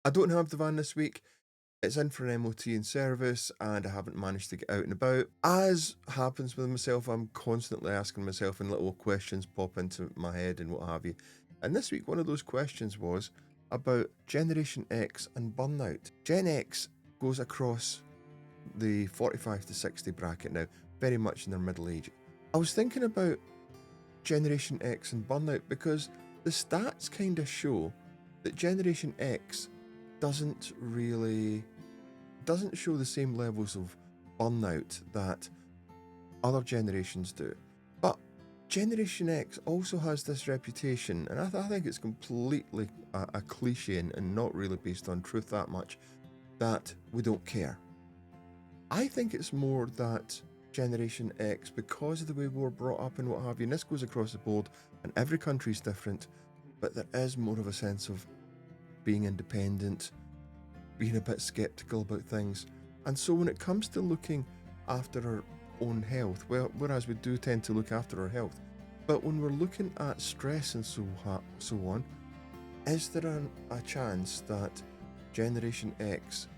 I don't have the van this week. It's in for an MOT in service, and I haven't managed to get out and about. As happens with myself, I'm constantly asking myself, and little questions pop into my head and what have you. And this week, one of those questions was about Generation X and burnout. Gen X goes across the 45 to 60 bracket now, very much in their middle age. I was thinking about Generation X and burnout because the stats kind of show that Generation X doesn't really doesn't show the same levels of burnout that other generations do. But Generation X also has this reputation, and I think it's completely a cliche and not really based on truth that much, that we don't care. I think it's more that Generation X, because of the way we were brought up and what have you, and this goes across the board, and every country's different, but there is more of a sense of being independent, being a bit skeptical about things. And so when it comes to looking after our own health, well, whereas we do tend to look after our health, but when we're looking at stress and so on, is there a chance that Generation X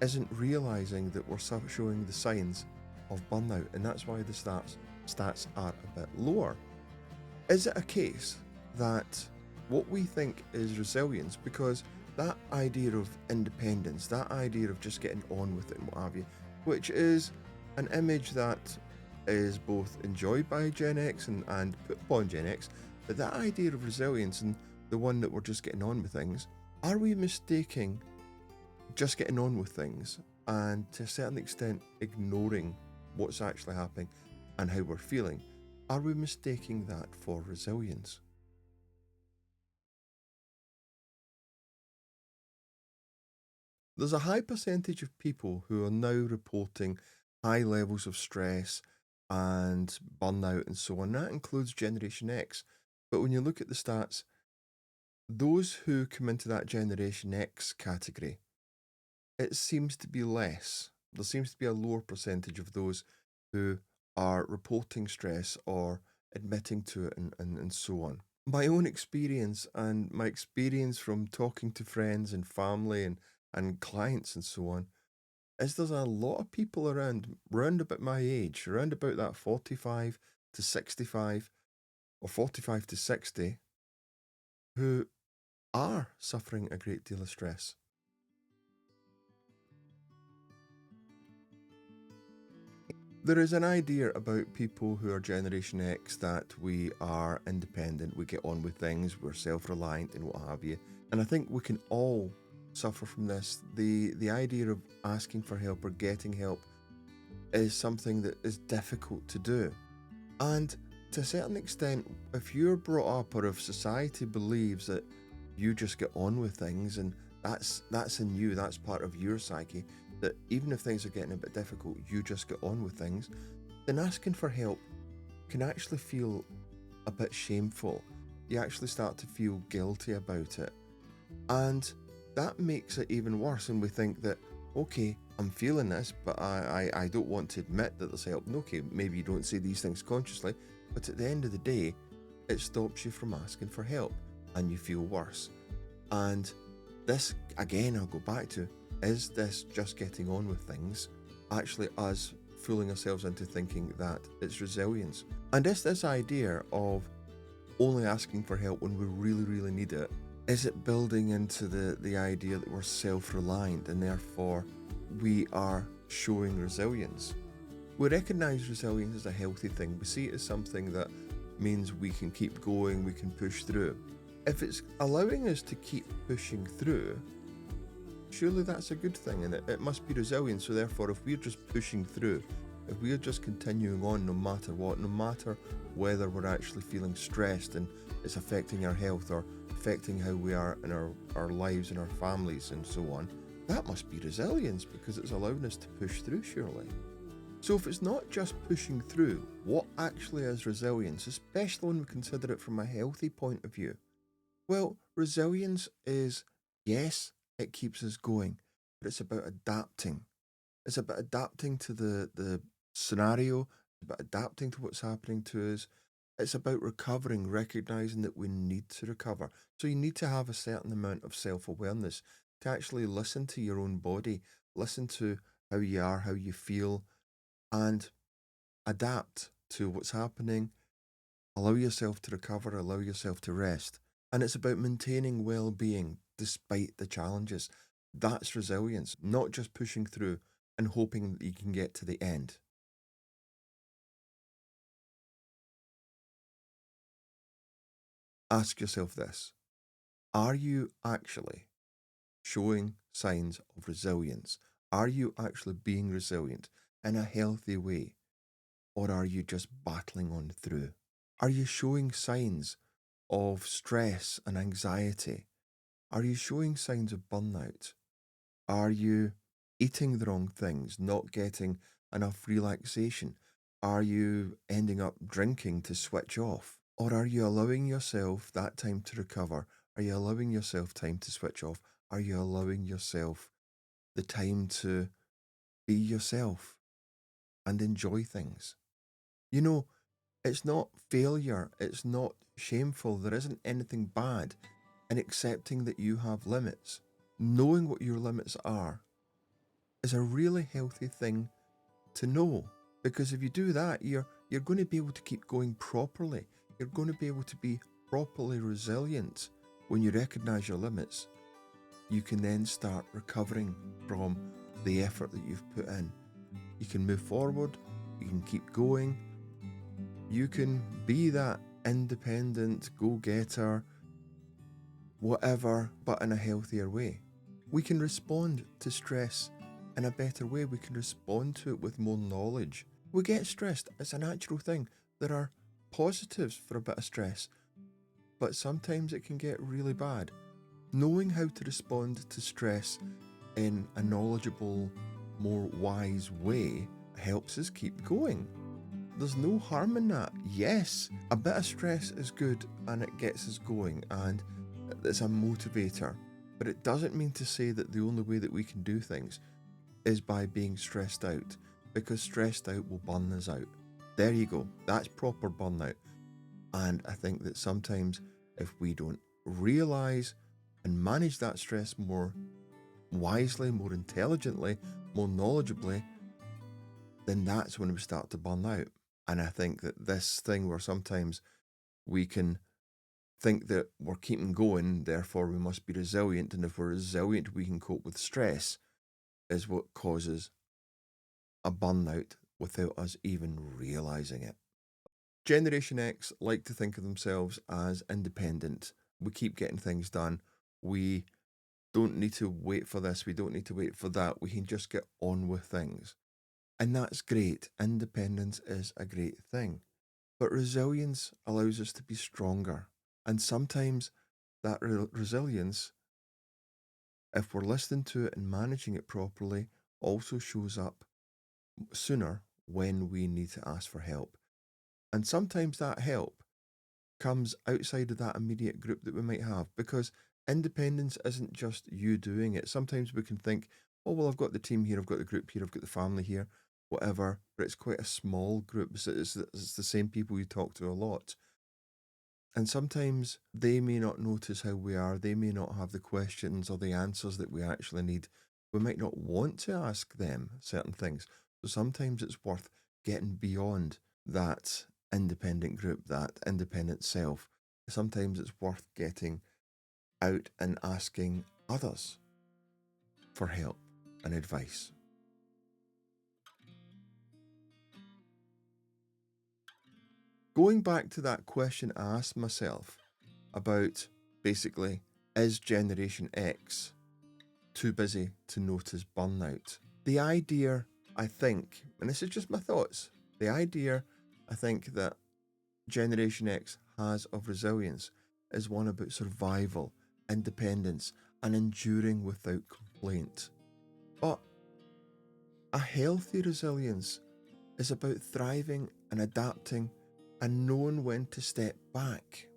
isn't realizing that we're showing the signs of burnout, and that's why the stats are a bit lower? Is it a case that what we think is resilience, because that idea of independence, that idea of just getting on with it and what have you, which is an image that is both enjoyed by Gen X and put upon Gen X, but that idea of resilience and the one that we're just getting on with things, are we mistaking just getting on with things and to a certain extent ignoring what's actually happening and how we're feeling? Are we mistaking that for resilience? There's a high percentage of people who are now reporting high levels of stress and burnout and so on. That includes Generation X. But when you look at the stats, those who come into that Generation X category, it seems to be less. There seems to be a lower percentage of those who are reporting stress or admitting to it and so on. My own experience and my experience from talking to friends and family and clients and so on is there's a lot of people around about my age, around about that 45 to 65 or 45 to 60, who are suffering a great deal of stress. There is an idea about people who are Generation X that we are independent, we get on with things, we're self reliant, and what have you. And I think we can all suffer from this. The idea of asking for help or getting help is something that is difficult to do. And to a certain extent, if you're brought up or if society believes that you just get on with things and that's in you, that's part of your psyche, that even if things are getting a bit difficult, you just get on with things, then asking for help can actually feel a bit shameful. You actually start to feel guilty about it. And that makes it even worse. And we think that, okay, I'm feeling this, but I don't want to admit that there's help. And okay, maybe you don't say these things consciously, but at the end of the day, it stops you from asking for help and you feel worse. And this, again, I'll go back to, is this just getting on with things actually us fooling ourselves into thinking that it's resilience? And is this idea of only asking for help when we really, really need it, is it building into the idea that we're self-reliant and therefore we are showing resilience? We recognize resilience as a healthy thing. We see it as something that means we can keep going, we can push through. If it's allowing us to keep pushing through, surely that's a good thing, and it must be resilient. So therefore, if we're just pushing through, if we're just continuing on no matter what, no matter whether we're actually feeling stressed and it's affecting our health or affecting how we are in our lives and our families and so on, that must be resilience because it's allowing us to push through, surely. So if it's not just pushing through, what actually is resilience, especially when we consider it from a healthy point of view? Well, resilience is, yes, it keeps us going, but it's about adapting. It's about adapting to the scenario, it's about adapting to what's happening to us. It's about recovering, recognizing that we need to recover. So you need to have a certain amount of self awareness. to actually listen to your own body, listen to how you are, how you feel, and adapt to what's happening. Allow yourself to recover, allow yourself to rest. And it's about maintaining well being despite the challenges. That's resilience, not just pushing through and hoping that you can get to the end. Ask yourself this: are you actually showing signs of resilience? Are you actually being resilient in a healthy way? Or are you just battling on through? Are you showing signs of stress and anxiety? Are you showing signs of burnout? Are you eating the wrong things, not getting enough relaxation? Are you ending up drinking to switch off? Or are you allowing yourself that time to recover? Are you allowing yourself time to switch off? Are you allowing yourself the time to be yourself and enjoy things? You know, it's not failure, it's not shameful, there isn't anything bad in accepting that you have limits. Knowing what your limits are is a really healthy thing to know, because if you do that, you're going to be able to keep going properly. You're going to be able to be properly resilient. When you recognize your limits, you can then start recovering from the effort that you've put in. You can move forward, you can keep going, you can be that independent go-getter, whatever, but in a healthier way. We can respond to stress in a better way. We can respond to it with more knowledge. We get stressed, it's a natural thing. There are positives for a bit of stress, but sometimes it can get really bad. Knowing how to respond to stress in a knowledgeable, more wise way helps us keep going. There's no harm in that. Yes, a bit of stress is good and it gets us going and it's a motivator. But it doesn't mean to say that the only way that we can do things is by being stressed out, because stressed out will burn us out. There you go. That's proper burnout. And I think that sometimes if we don't realize and manage that stress more wisely, more intelligently, more knowledgeably, then that's when we start to burn out. And I think that this thing where sometimes we can think that we're keeping going, therefore we must be resilient, and if we're resilient, we can cope with stress, is what causes a burnout without us even realizing it. Generation X like to think of themselves as independent. We keep getting things done. We don't need to wait for this. We don't need to wait for that. We can just get on with things. And that's great. Independence is a great thing. But resilience allows us to be stronger. And sometimes that resilience, if we're listening to it and managing it properly, also shows up sooner when we need to ask for help. And sometimes that help comes outside of that immediate group that we might have, because independence isn't just you doing it. Sometimes we can think, oh, well, I've got the team here, I've got the group here, I've got the family here, whatever, but it's quite a small group. So it's the same people you talk to a lot. And sometimes they may not notice how we are, they may not have the questions or the answers that we actually need. We might not want to ask them certain things. So sometimes it's worth getting beyond that independent group, that independent self. Sometimes it's worth getting out and asking others for help and advice. Going back to that question I asked myself about, basically, is Generation X too busy to notice burnout? The idea, I think, and this is just my thoughts, the idea I think that Generation X has of resilience is one about survival, independence, and enduring without complaint. But a healthy resilience is about thriving and adapting and knowing when to step back,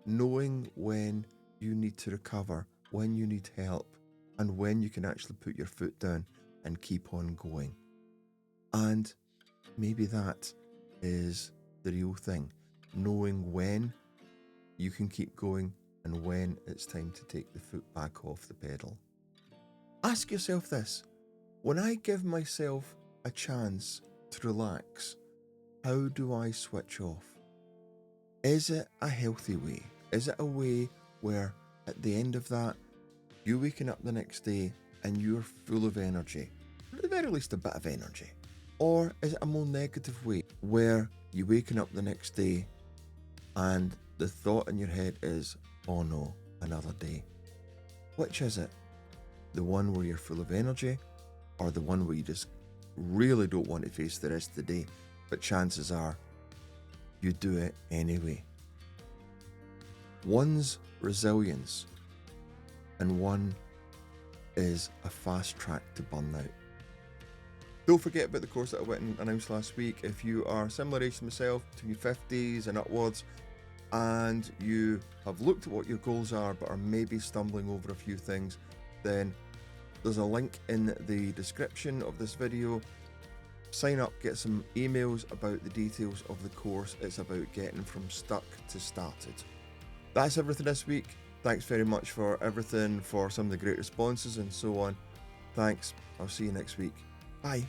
knowing when you need to recover, when you need help, and when you can actually put your foot down and keep on going. And maybe that is the real thing, knowing when you can keep going and when it's time to take the foot back off the pedal. Ask yourself this: when I give myself a chance to relax, how do I switch off? Is it a healthy way? Is it a way where at the end of that, you're waking up the next day and you're full of energy, or at the very least a bit of energy? Or is it a more negative way where you're waking up the next day and the thought in your head is, oh no, another day? Which is it? The one where you're full of energy, or the one where you just really don't want to face the rest of the day, but chances are you do it anyway? One's resilience and one is a fast track to burnout. Don't forget about the course that I went and announced last week. If you are similar age to myself, between your 50s and upwards, and you have looked at what your goals are but are maybe stumbling over a few things, then there's a link in the description of this video. Sign up, get some emails about the details of the course. It's about getting from stuck to started. That's everything this week. Thanks very much for everything, for some of the great responses and so on. Thanks. I'll see you next week. Bye.